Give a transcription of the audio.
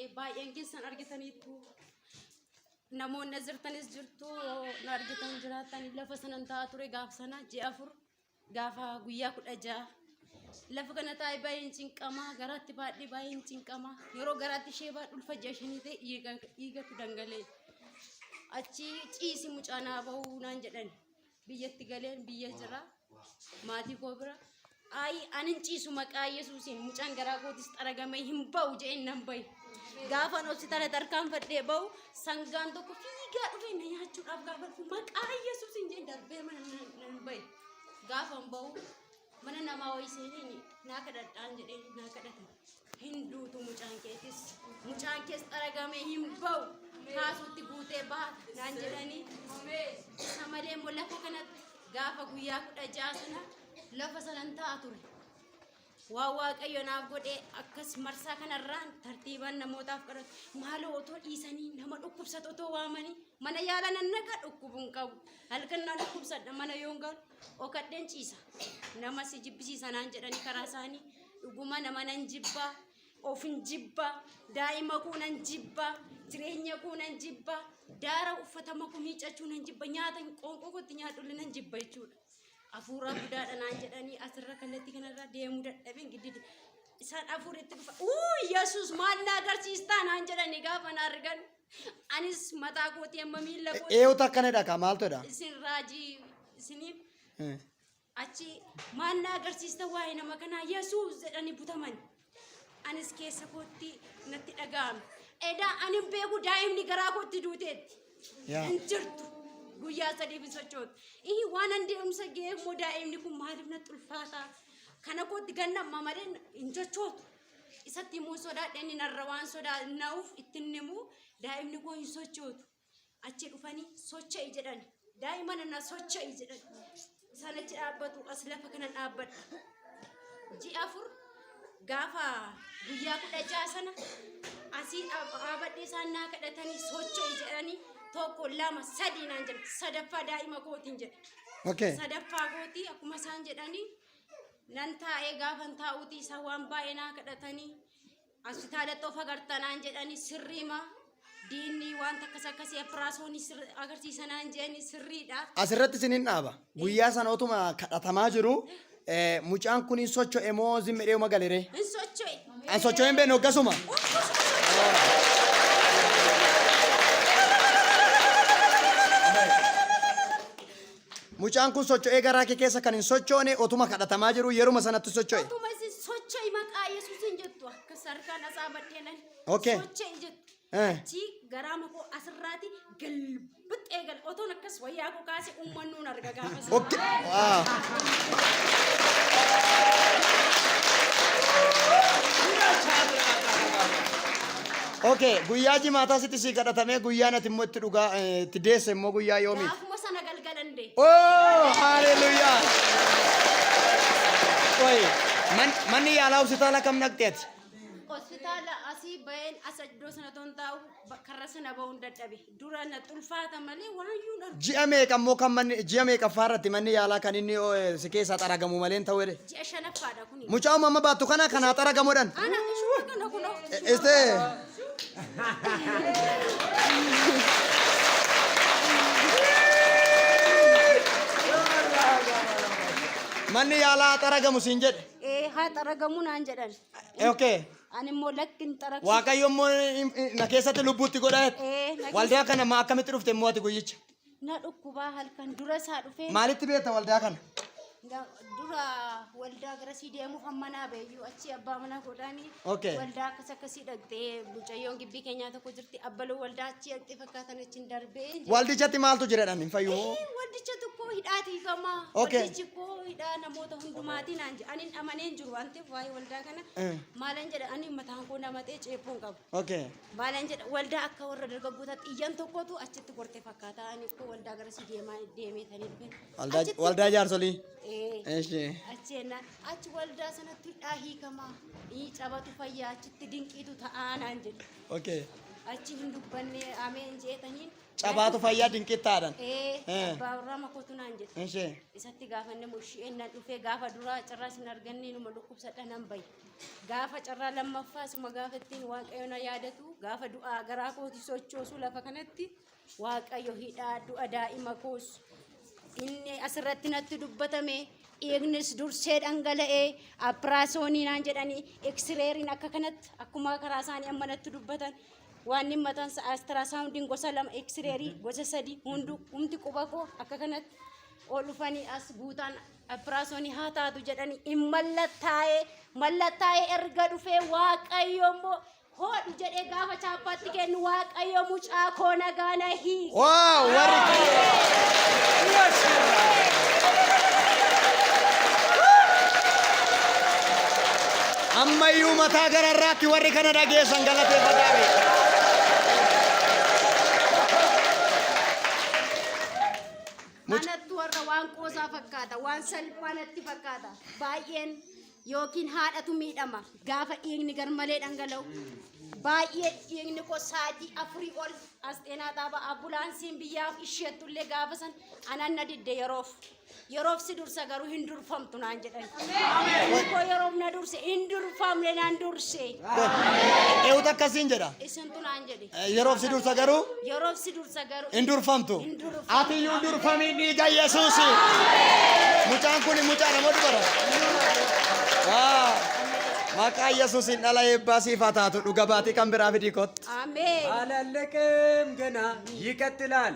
godhee baay'een keessan argitaniitu namoonni azirtanis jirtu na argitan jiraatan lafa sanan ta'a ture gaaf sana ji'a afur gaafa guyyaa 16 lafa kana taa'ee baay'een cinqama garaatti baadhee baay'een cinqama yeroo garaatti ishee baadhu ulfa jashanii ta'e dhiigatu dangalee achi ciisi mucaanaa bahuu naan jedhan biyyatti galeen biyya jira maatii koo bira ay anin ciisu maqaa Yesuusiin mucaan garaa kootis xaragamee hin ba'u jedheen nan ba'i gaafa hospitaala tarkaanfadhee ba'u sangaan tokko fiigaa dhufee na nyaachuudhaaf gaafa maqaa Yesuusiin jedheen darbee mana nan ba'i gaafa ba'u mana namaa wayii seenee naa kadhadhaan jedheen naa kadhatan hinduutu mucaan kees xaragamee hin ba'u kaasuutti guutee baata naan jedhanii isa malee immoo lafa kanatti gaafa guyyaa 16 sana lafa sanan ta'a ture waa waaqayyo naaf godhee akkas marsaa kanarraan tartiibaan namootaaf kadhatu maaloo otoo dhiisanii nama dhukkubsatu otoo waamanii mana yaala nan naqa dhukkubuun qabu halkan na dhukkubsadha mana yoon galu okadheen ciisa nama si jibbisiisa naan jedhanii karaa isaanii dhuguma nama nan jibbaa ofin jibbaa daa'ima koo nan jibbaa jireenya koo nan jibbaa daara uffatama koo miiccachuu nan jibba nyaata qoonqoo kootti nyaadhulli nan jibba jechuudha. Afuura guddaadha naan jedhanii asirra kallattii kanarra deemuu dadhabeen giddidi isaan afuuritti dhufa Yesuus maal na agarsiistaa naan jedhanii gaafa na argan anis mataa kootii amma miila kootii eeyyoota akkanadha ka maaltodha isin raajii isiniif achi maal na agarsiista waa'ee nama kanaa Yesuus jedhanii butaman anis keessa kootti natti dhaga'ame edaa ani beeku daa'imni garaa kootti duuteetti hin jirtu. Guyyaa sadii fi sochoota. Waan an deemsa geemmoo daa'imni kun maaliif na xulfaataa? Kana kootti ganna mamadeen hin sochootu. Isatti immoo sodaadheen inni narra waan sodaannaa'uuf ittiin himu daa'imni koo hin sochootu. Achi dhufanii socho'i jedhani. Daa'ima nana socho'i jedhani. Isaan achi dhaabbatu as lafa kana dhaabbadha. Ji'a afur gaafa guyyaa 16 sana asii dhaabadhee isaan naa kadhatanii socho'i jedhanii. Tokko lama sadii naan jedhe sadaffaa daa'ima kootiin jedhe. Okay. Sadaffaa kootii akkuma isaan jedhanii nan taa'ee gaafan taa'uuti isa waan baay'ee naa kadhatanii hospitaalatti of agartanaan jedhanii sirriima diinni waan akkasii operaasyoonii agarsiisanaan jedhanii sirriidha. Asirratti isiniin dhaaba. Guyyaa sana otuma kadhatamaa jiru mucaan kun hin socho'e moo zimmedhee magalere? Hin socho'e. An socho'een beenu akkasuma. Mucaan kun socho'ee garaa kee keessa kan hin sochoone otuma kadhatamaa jiru yeruma sanatti socho'e. Otuma socho'i maqaa Yesuusiin jettu akka sarkaan asaa badheelan. Okay. Socho'i jettu. Achi garaa makoo asirraati galbixee gal otoon akkas wayyaa koo kaasee uummannuun arga gaafa. Okay. Wow. Okay, guyyaa jimaataa sitti si kadhatamee guyyaa nati immoo itti dhugaa itti deesse immoo guyyaa yoomiiti? Gaafuma sana galgalande. Oh, hallelujah. Oi, manni yaalaa hospitaala kam naqxeeti? Hospitaala asii baheen asa iddoo sana toon taa'u karra sana bahuun dadhabe. Dura na xulfaata malee waayyuu dha. Ji'a meeqa immoo kan manni ji'a meeqa faarratti manni yaalaa kan inni si keessaa xaragamu malee ta'uu jedhe? Ji'a 5ffaadha kuni. Mucaa uumama baattu kana kanaa xaragamuudhaan? Ana ishuma kana kunoo. Manni yaalaa xaragamu siin jedhe? Haa xaragamu naan jedhan. Okay. Ani immoo lakkin xaragsu. Waaqayyo immoo na keessatti lubbuutti godhaet. Waldaa kana ma akkamitti dhufte immoo ati guyyicha? Na dhukkubaa halkan dura isaa dhufee. Maalitti beekta waldaa kana? Dura waldaa gara sii deemuuf hammanaa beeyyuu achi abbaa manaa godhaanii. Okay. Waldaa akkasii dhaqxee mucayyoon gibbii keenyaa tokko jirti abbaloo waldaa achi dhaqxee fakkaatan achiin darbee. Waldichatti maaltu jiredhaan hin fayyuu? Waldicha tokko hidhaatii gamaa. Okay. Waldichi koo hidhaa namoota hundumaatii naan jedhe ani amaneen jiru waan ta'eef waa'ee waldaa kana. Maalan jedha ani mataan koo namatee ceepuun qabu. Okay. Maalan jedha waldaa akka warra dargaggootaatti iyyan tokkotu achitti gortee fakkaata ani koo waldaa gara sii deemeetanii dhufe. Waldaa jaarsolii. Achi waldaa sanatti hidhaa hiikamaa cabatu fayyaa achitti dinqiitu ta'aa naan jedhe. Okay. Achi hin dubbanne ameen jeetaniin cabaatu fayyaa dinqittaadhan. abbaa warraa makootu naan jedhe. Ishee. Isatti gaafanne musheen nan dhufee gaafa duraa carraa sin arganne numa dhukkubsadha nan bayi. Gaafa carraa lammaffaa suma gaafa ittiin waaqayyo na yaadatu gaafa du'aa garaa kooti sochoosu lafa kanatti waaqayyo hidhaa du'a daa'ima koos. Inni asirratti natti dubbatame dhiignis dursee dhangala'ee appiraasoonii naan jedhanii eksireeriin akka kanatti akkuma karaa isaanii amma natti dubbatan waan hin mataan astirasaawundiin gosa lama eksireerii gosa sadi hundi quba koo akka kanatti ol dhufanii as guutaan appiraasoonii haa taatu jedhanii hin mallattaa'ee erga dhufee waaqayyo immoo hoodhu jedhee gaafa chaappaatti kennu waaqayyo mucaa koo nagaa na hiike. Waaw ammayyuu mataa gararraatti warri kana dhageessan galateeffataame. Manatti warra waan qoosaa fakkaata, waan salphaa natti fakkaata. Baay'een yookiin haadhatu miidhama gaafa dhiigni garmalee dhangala'u. Baay'ee dhiigni koo sa'aatii afurii ol as xeenaa dhaaba ambulaansiin biyyaaf isheettullee gaafa san anan na didde yeroof si dursa garuu hin durfamtu naan jedhan. Koo yeroof na durse hin durfamne naan durse. Eewutu akkasiin jedha. Isintu naan jedhe. Yeroof si dursa garuu hin durfamtu. Ati iyyuu durfamii dhiiga Yesuusi. Mucaan kun mucaa nama dubara. Maqaa Yesuusin dhala eebbaa siif haa taatu dhuga baatii kan biraa fidii kottu. Ameen. አላለቀም ገና ይቀጥላል።